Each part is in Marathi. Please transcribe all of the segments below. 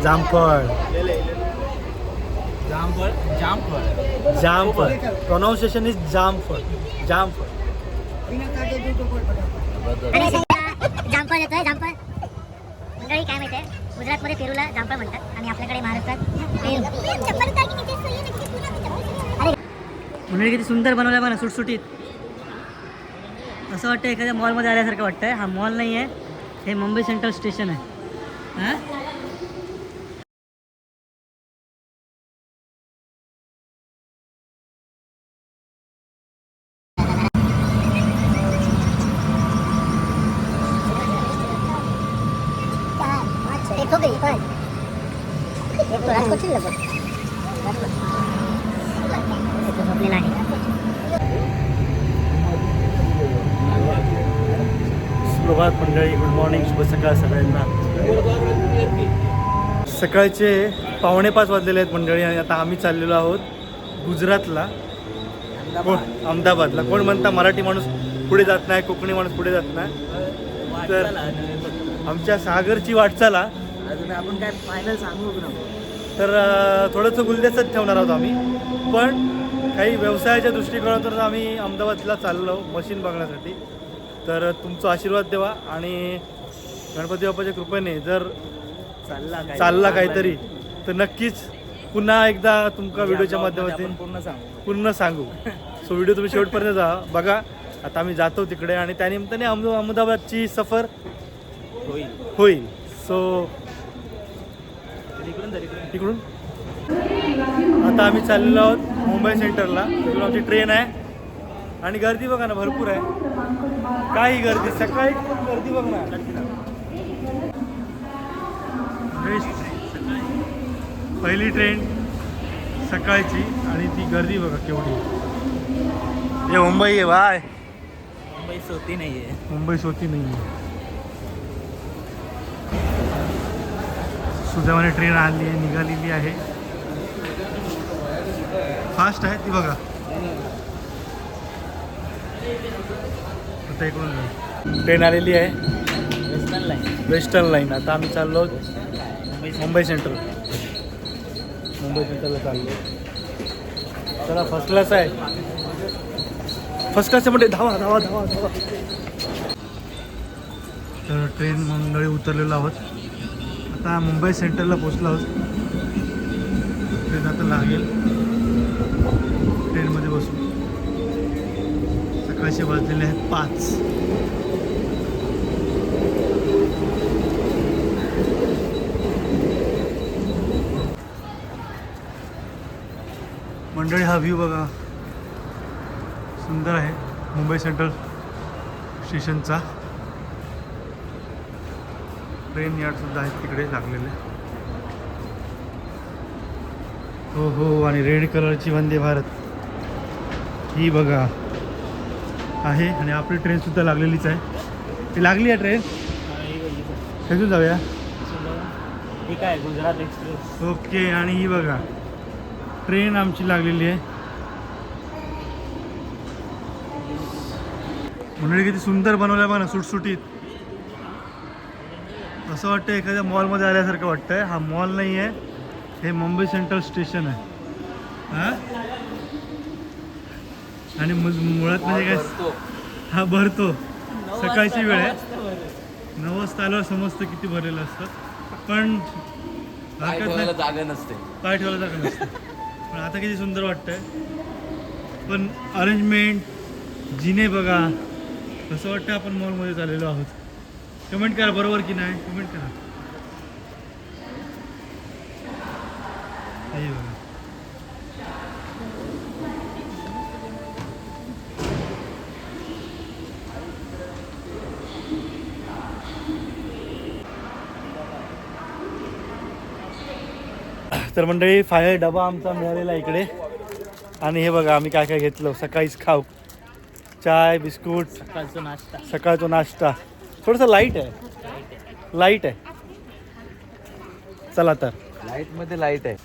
Jamphal Jamphal Jamphal Jamphal pronunciation is Jamphal Jamphal. जामफळ येतोय जामफळ मंडळी काय माहिती आहे गुजरातमध्ये पेरूला जामफळ म्हणतात आणि आपल्याकडे महाराष्ट्रात पेरू. मंडळी किती सुंदर बनवलं बघा सुटसुटीत. असं वाटतं एखाद्या मॉलमध्ये आल्यासारखं वाटतंय. हा मॉल नाही आहे हे मुंबई सेंट्रल स्टेशन आहे. हां एक हो गई पण एक तो राजकोट ची लगभग झोपलेला आहे. सुप्रभात मंडळी, गुड मॉर्निंग, शुभ सकाळ सगळ्यांना. सकाळचे 4:45 वाजलेले आहेत मंडळी आणि आता आम्ही चाललेलो आहोत गुजरातला. कोण अहमदाबादला. कोण म्हणता मराठी माणूस पुढे जात नाही, कोकणी माणूस पुढे जात नाही. तर आमच्या सागरची वाटचाला अजून आपण काय फायनल सांगू तर थोडंसं गुलदस्त्यात ठेवणार आहोत आम्ही. पण काही व्यवसायाच्या दृष्टिकोनातून आम्ही अहमदाबादला चाललो मशीन बघण्यासाठी. तर तुमचा आशीर्वाद द्यावा आणि गणपती बाप्पाच्या कृपेने जर चालला काहीतरी तर नक्कीच पुन्हा एकदा तुमका व्हिडिओच्या माध्यमातून पूर्ण सांगू. सो व्हिडिओ तुम्ही शेवटपर्यंत जा बघा. आता आम्ही जातो तिकडे आणि त्यानिमित्ताने अहमदाबादची सफर होईल. सो तिकडून आता आम्ही चाललेलो आहोत मुंबई सेंटरला. तिकडून आमची ट्रेन आहे आणि गर्दी बघा ना भरपूर आहे. काही गर्दी सकाळी गर्दी बघ ना. पहिली ट्रेन सकाळची आणि ती गर्दी बघा केवढी. हे मुंबई आहे बाय. मुंबई सोती नाही आहे. मुंबई सोती नाही आहे. सुदैवाने ट्रेन आली आहे, निघालेली आहे. फास्ट आहे ती बघा. आता इकडून ट्रेन आलेली आहे वेस्टर्न लाईन. Western line. आता आम्ही चाललो मुंबई सेंट्रल. मुंबई सेंट्रलला चाललो. चला फर्स्ट क्लास आहे. फर्स्ट क्लास म्हणजे धावा धावा धावा धावा. तर ट्रेन मंडळी उतरलेलो आहोत. आता मुंबई सेंट्रलला पोचलो आहोत. ट्रेन आता लागेल. ट्रेनमध्ये बसू. सकाळचे वाजलेले आहेत 5. मंडळी हा व्ह्यू बघा सुंदर आहे मुंबई सेंट्रल स्टेशनचा. ट्रेन यार्डसुद्धा आहेत तिकडे लागलेले. हो हो. आणि रेड कलरची वंदे भारत ही बघा आहे. आणि आपली ट्रेनसुद्धा लागलेलीच आहे. ती लागली आहे ट्रेन. कधी जाऊया. ठीक आहे गुजरात एक्सप्रेस. ओके. आणि ही बघा ट्रेन आमची लागलेली आहे. मंडळी किती सुंदर बनवलं आहे बघा ना सुटसुटीत. असं वाटतं एखाद्या मॉलमध्ये आल्यासारखं वाटतंय. हा मॉल नाही आहे हे मुंबई सेंट्रल स्टेशन आहे. हां आणि मुळात म्हणजे काय हा भरतो. सकाळची वेळ आहे. 9 वाजता आल्यावर समजतं किती भरलेलं असतं. पण पाय ठेवायला जागा नसते. पाय ठेवायला जागा नसते. पण आता किती सुंदर वाटतंय. पण अरेंजमेंट जिने बघा असं वाटतं आपण मॉलमध्ये चाललेलो आहोत. कमेंट करा बरोबर की नाही. कमेंट करा. हे बघा तर मंडळी फायनल डबा आमचा मिळालेला इकडे. आणि हे बघा आम्ही काय काय घेतलं सकाळीच खाऊ. चाय बिस्कुट सकाळचा नाश्ता. थोडंसं लाईट आहे. चला तर लाईटमध्ये लाईट आहे.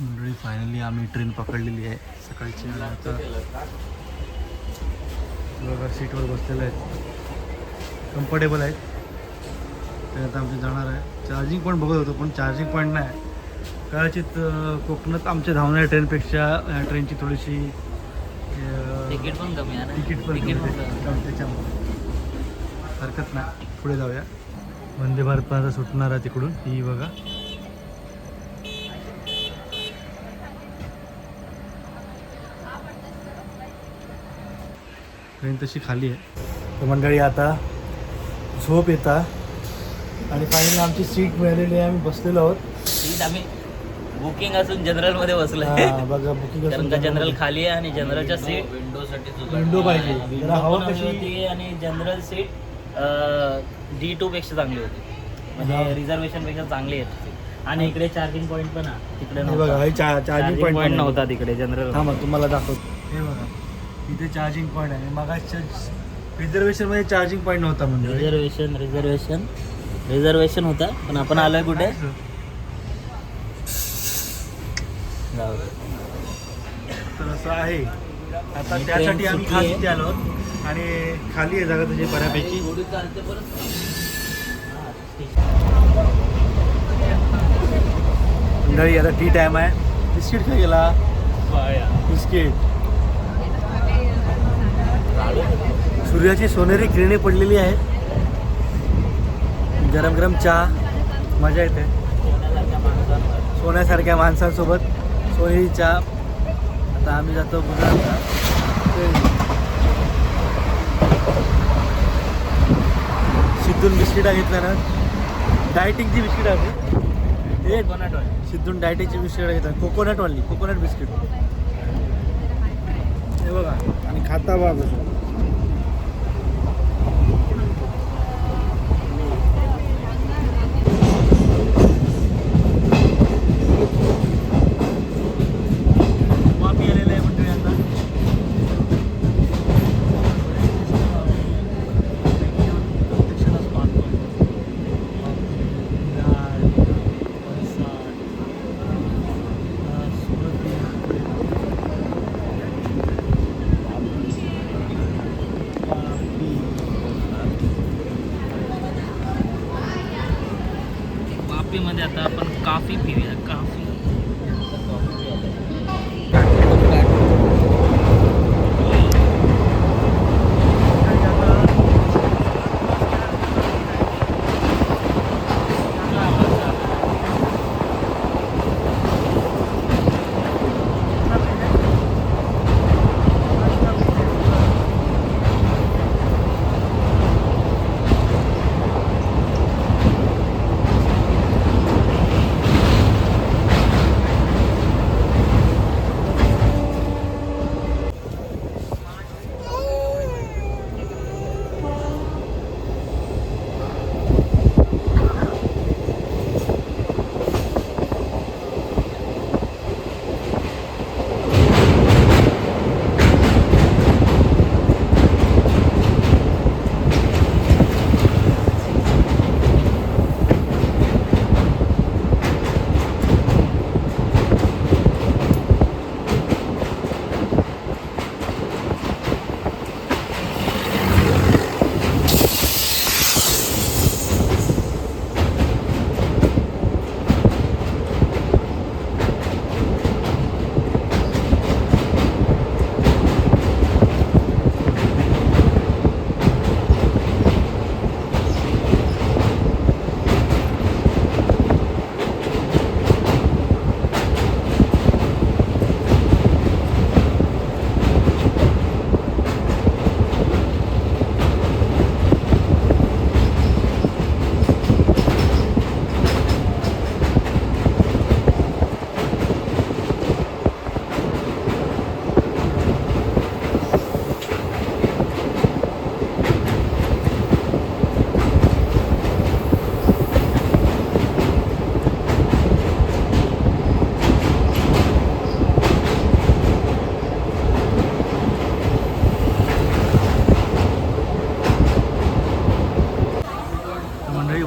मंडळी फायनली आम्ही ट्रेन पकडलेली आहे सकाळची. आणि आता बघा सीटवर बसलेलं आहेत. कम्फर्टेबल आहेत. ते आता आमचे जाणार आहे चार्जिंग पॉईंट बघत होतो पण चार्जिंग पॉईंट नाही. कदाचित कोकणात आमच्या धावणाऱ्या ट्रेनपेक्षा ट्रेनची थोडीशी तिकीट पण कमी आहे ना. तिकीट पण तिकीट पण कमी, त्याच्यामुळे हरकत नाही. पुढे जाऊया. वंदे भारत पण आता सुटणार आहे तिकडून. ही बघा ट्रेन तशी खाली आहे. तर मंडळी आता झोप येता आणि फायनली आमची सीट मिळालेली आहे. आम्ही बसलेलो आहोत. सीट आम्ही बुकिंग असून जनरल मध्ये बसलोय. हा, बघा बुकिंग कारण का जनरल खाली आहे आणि जनरलच्या सीट विंडो पाहिजे जरा हवा कशी होती आणि जनरल सीट D2 पेक्षा चांगली होती. हा. म्हणजे रिझर्वेशन पेक्षा चांगली आहे. आणि इकडे चार्जिंग पॉईंट पण आहे. तिकडे हे बघा हे चार्जिंग चार्जिंग पॉईंट पॉईंट नव्हता तिकडे जनरल. हा मग तुम्हाला दाखवतो. हे बघा इथे चार्जिंग पॉईंट आहे. मगाच्या रिझर्वेशन मध्ये चार्जिंग पॉईंट नव्हता म्हणजे रिझर्वेशन होता पण आपण आलोय कुठे. जाऊ दे. तर असं आहे. आता आणि त्यासाठी ट्रेन आम्ही सुटली खास आहे. इथे आलो आहोत. आणि खाली आहे जागा तुझी बऱ्यापैकी. मंडळी आता टी टाइम आहे. बिस्किट काय गेला बिस्किट. सूर्याची सोनेरी किरणे पडलेली आहेत. गरम गरम चहा मजा येते. सोन्यासारख्या माणसांसोबत सोनेरी चहा. आता आम्ही जातो गुजरातला. सिद्धून बिस्किटा घेतल्या ना. डायटिंगची बिस्किट आहे हे. सिद्धून डायटिंगची बिस्किट घेतात. कोकोनटवाली कोकोनट बिस्किट. हे बघा आणि खाता बघा कसं. वापी आलेलं आहे मंडळी आता. वापीमध्ये आता आपण कॉफी पिऊया. कॉफी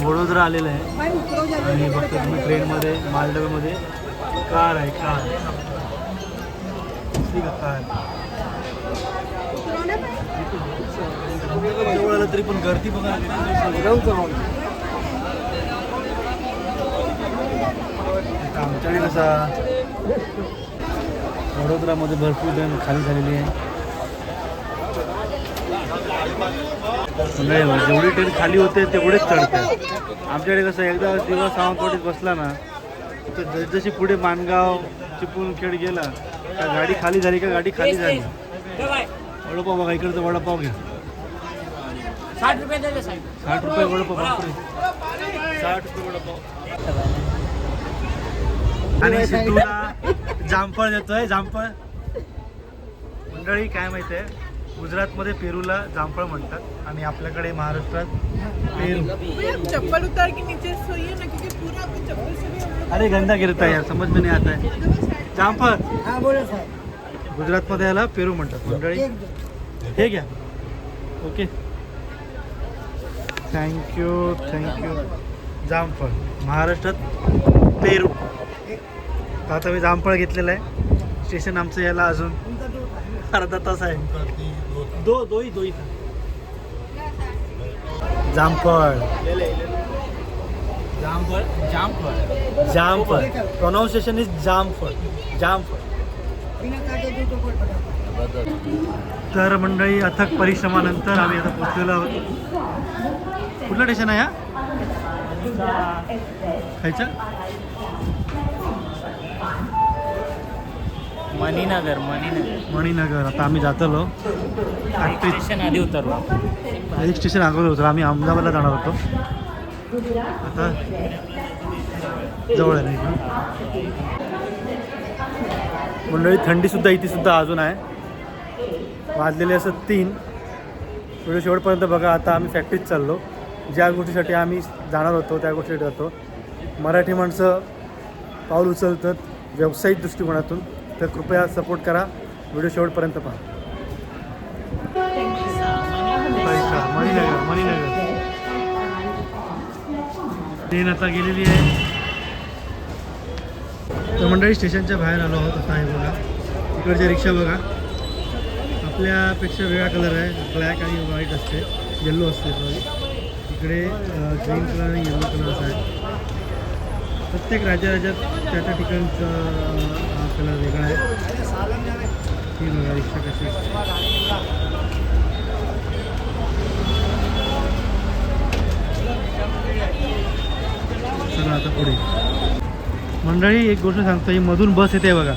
वडोदरा आलेलं आहे. आणि बघता तुम्ही ट्रेनमध्ये मालडब्यामध्ये कार आहे. कार दिसली का कार. जवळ आलं तरी पण गर्दी बघा. इकडे कसा वडोदरामध्ये भरपूर ट्रेन खाली झालेली आहे. म्हणजे जेवढी ट्रेन खाली होते तेवढेच चढते. आमच्याकडे कसं एकदा दिवस सावंतवाडीत बसला ना तर जसजशी पुढे माणगाव चिपळूणखेड गेला का गाडी खाली झाली का गाडी खाली झाली. वडापाव बघा, इकडचं वडापाव घ्या 60 रुपये दे साहेब. 60 रुपये वडापाव. बापरे 60 रुपये वडापाव. आणि सिद्धूला जामफळ देतोय. जामफळ मंडळी काय माहिती आहे, गुजरातमध्ये पेरूला जामफळ म्हणतात आणि आपल्याकडे महाराष्ट्रात पेरू. चप्पल उतार के नीचे सोइए ना क्योंकि पूरा आपको चप्पल से भी हम लोग अरे गंदा गिरता है यार, समझ में नहीं आता है. जामफळ हां बोला साहेब. गुजरातमध्ये याला पेरू म्हणतात मंडळी. हे घ्या. Okay thank you thank you. जामफळ महाराष्ट्रात पेरू. तर आता मी जामफळ घेतलेलं आहे. स्टेशन आमचं याला अजून अर्धा तास आहे. दोही जामफळ. Jamphal Jamphal Jamphal pronunciation is Jamphal. जामफळ. तर मंडळी अथक परिश्रमानंतर आम्ही आता पोचलेलो आहोत. कुठलं स्टेशन आहे हा? खायचं मणीनगर. मणीनगर. आता आम्ही जातलो. स्टेशन आधी उतरलो. एक स्टेशन अगोदर होतं. आम्ही अहमदाबादला जाणार होतो. आता जवळ आहे नाही का मंडळी. थंडीसुद्धा इथे सुद्धा अजून आहे. वाजलेले असं 3. व्हिडिओ शेवटपर्यंत बघा. आता आम्ही फॅक्टरीत चाललो. ज्या गोष्टीसाठी आम्ही जाणार होतो त्या गोष्टीसाठी जातो. मराठी माणसं पाऊल उचलतात व्यावसायिक दृष्टिकोनातून. तर कृपया सपोर्ट करा. व्हिडिओ शेवटपर्यंत पहा. मणीनगर ट्रेन आता गेलेली आहे. तर मंडळी स्टेशनच्या बाहेर आलो आहोत. आता आहे बघा इकडच्या रिक्षा बघा. आपल्यापेक्षा वेगळा कलर आहे. ब्लॅक आणि व्हाईट असते, येल्लो असते सॉरी. इकडे ग्रीन कलर आणि येल्लो कलर असा आहे. प्रत्येक राज्यात त्या ठिकाणचा हा कलर वेगळा आहे. ही बघा रिक्षा कशी असते. चला आता पुढे. मंडळी एक गोष्ट सांगतो, ही मधून बस येते बघा.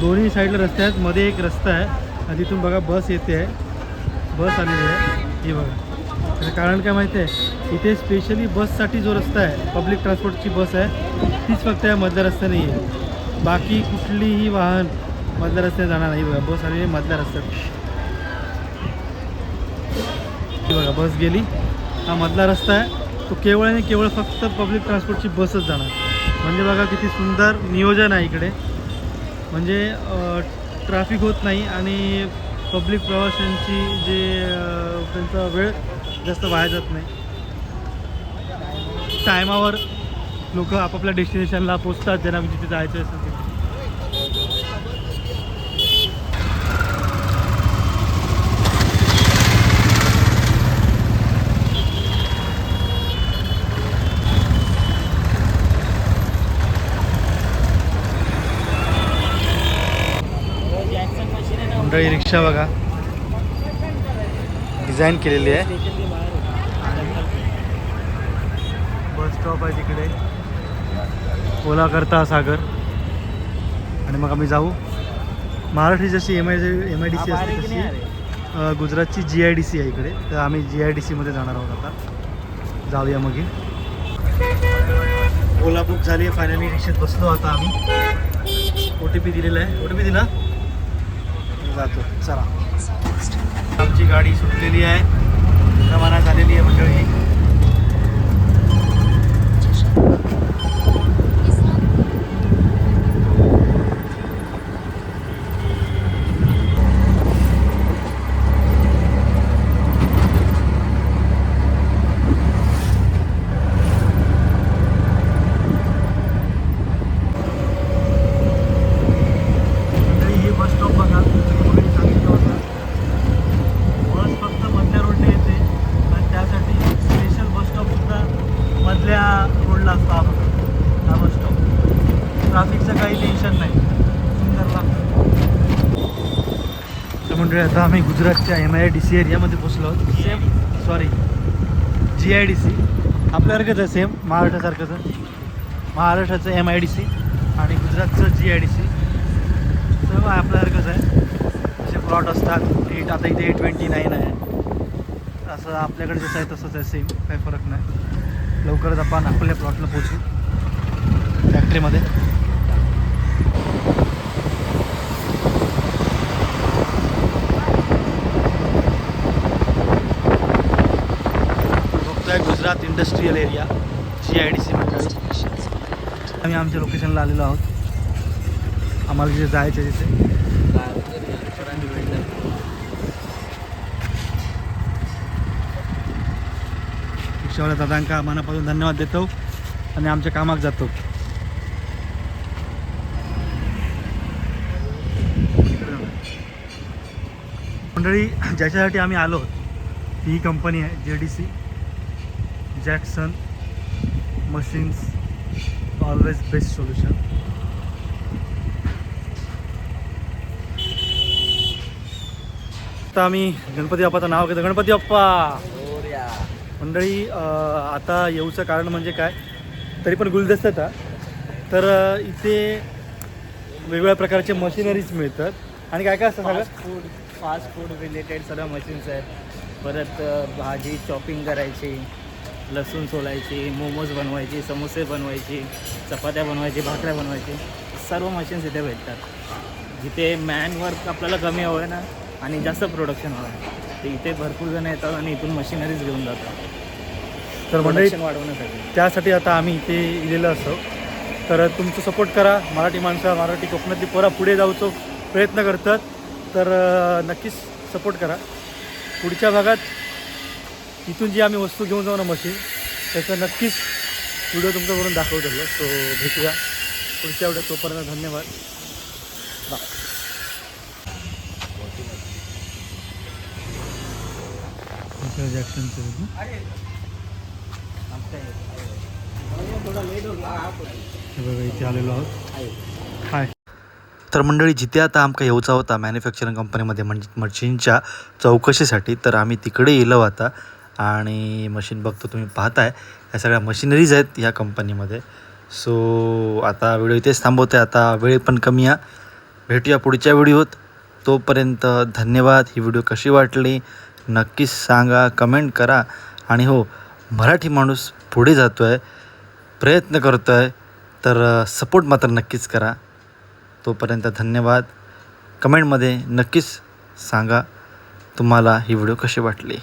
दोन्ही साईडला रस्ते आहेत, मध्ये एक रस्ता आहे आणि तिथून बघा बस येते आहे. बस आलेली आहे ही बघा. त्याचं कारण काय माहिती आहे, इथे स्पेशली बससाठी जो रस्ता आहे पब्लिक ट्रान्सपोर्टची बस आहे तीच फक्त या मधल्या रस्त्याने येईल. बाकी कुठलीही वाहन मधल्या रस्त्याने जाणार नाही. बघा बस आलेली मधल्या रस्त्यात. बघा बस गेली. हा मधला रस्ता आहे, तो केवळ आणि केवळ फक्त पब्लिक ट्रान्सपोर्टची बसच जाणार. म्हणजे बघा किती सुंदर नियोजन आहे इकडे. म्हणजे ट्रॅफिक होत नाही आणि पब्लिक प्रवाशांची जे त्यांचा वेळ जास्त वाया जात नाही. टायमावर लोक आपापल्या डेस्टिनेशनला पोचतात ज्यांना जिथे जायचं असेल ते. मंडळी रिक्षा बघा डिझाईन केलेली आहे. बस स्टॉप आहे तिकडे. ओला करता सागर. आणि मग आम्ही जाऊ. महाराष्ट्री जशी MIDC असते तशी गुजरातची GIDC आहे इकडे. तर आम्ही GIDC मध्ये जाणार आहोत. आता जाऊया मग. ओला बुक झाली आहे फायनली. रिक्षेत बसलो आता आम्ही. OTP दिलेला आहे. OTP दिला जातो. चला आमची गाडी सुटलेली आहे. रवाना झालेली आहे मंडळी. म्हणजे आता आम्ही गुजरातच्या MIDC एरियामध्ये पोचलो आहोत. सेम सॉरी GIDC आपल्यासारखंच आहे, सेम महाराष्ट्रासारखंच आहे. महाराष्ट्राचं MIDC आणि गुजरातचं GIDC सर्व आपल्यासारखंच आहे. असे प्लॉट असतात. आता इथे 829 आहे. असं आपल्याकडे जसं आहे तसंच आहे, सेम काही फरक नाही. लवकरच आपण आपल्या प्लॉटला पोचू फॅक्टरीमध्ये. बघतोय गुजरात इंडस्ट्रियल एरिया GIDC म्हणजे. आम्ही आमच्या लोकेशनला आलेलो आहोत. आम्हाला जिथे जायचं आहे तिथे रिक्षावाल्या दादांका मनापासून धन्यवाद देतो आणि आमच्या कामात जातो. मंडळी, ज्याच्यासाठी आम्ही आलो ही कंपनी आहे JDC Jackson machines, always best solution. आता आम्ही गणपती बाप्पाचं नाव घेतो. गणपती बाप्पा मंडळी. आता येऊचं कारण म्हणजे काय, तरी पण गुलदस्त्यात तर इथे वेगवेगळ्या प्रकारचे मशिनरीज मिळतात. आणि काय काय असतं सगळं फास्ट फूड रिलेटेड सगळ्या मशीन्स आहेत. परत भाजी चॉपिंग करायची, लसूण सोलायची, मोमोज बनवायची, समोसे बनवायची, चपात्या बनवायची, भाकऱ्या बनवायची, सर्व मशीन्स इथे भेटतात. जिथे मॅनवर्क आपल्याला कमी हवं आहे ना आणि जास्त प्रोडक्शन हवं आहे, ते इथे भरपूर जण येतात आणि इथून मशिनरीज घेऊन जातात. तर मंडळी वाढवण्यासाठी त्यासाठी आता आम्ही इथे इलेलं असतो. तर तुमचं सपोर्ट करा. मराठी माणसं, मराठी कोकणातली पोरा पुढे जाऊचो प्रयत्न करतात. तर नक्कीच सपोर्ट करा. पुढच्या भागात इथून जी आम्ही वस्तू घेऊन जाऊ ना मशीन, त्याचा नक्कीच व्हिडिओ तुमच्याकडून दाखवतो. सो भेटूया पुढच्या व्हिडिओ. तोपर्यंत धन्यवाद. बाय. इथे आलेलो आहोत. हाय. तर मंडळी, जिथे आता आमका येऊचा होता मॅन्युफॅक्चरिंग कंपनीमध्ये म्हणजे मशीनच्या चौकशीसाठी, तर आम्ही तिकडे येलो आता. आणि मशीन बघतो तुम्ही पाहताय, ह्या सगळ्या मशिनरीज आहेत ह्या कंपनीमध्ये. सो आता व्हिडिओ इथेच थांबवते. आता वेळ पण कमी आहे. भेटूया पुढच्या व्हिडिओत. तोपर्यंत धन्यवाद. ही व्हिडिओ कशी वाटली नक्कीच सांगा, कमेंट करा. आणि हो, मराठी माणूस पुढे जातो आहे, प्रयत्न करतो आहे, तर सपोर्ट मात्र नक्कीच करा. तोपर्यंत धन्यवाद. कमेंटमध्ये नक्कीच सांगा तुम्हाला ही व्हिडिओ कशी वाटली.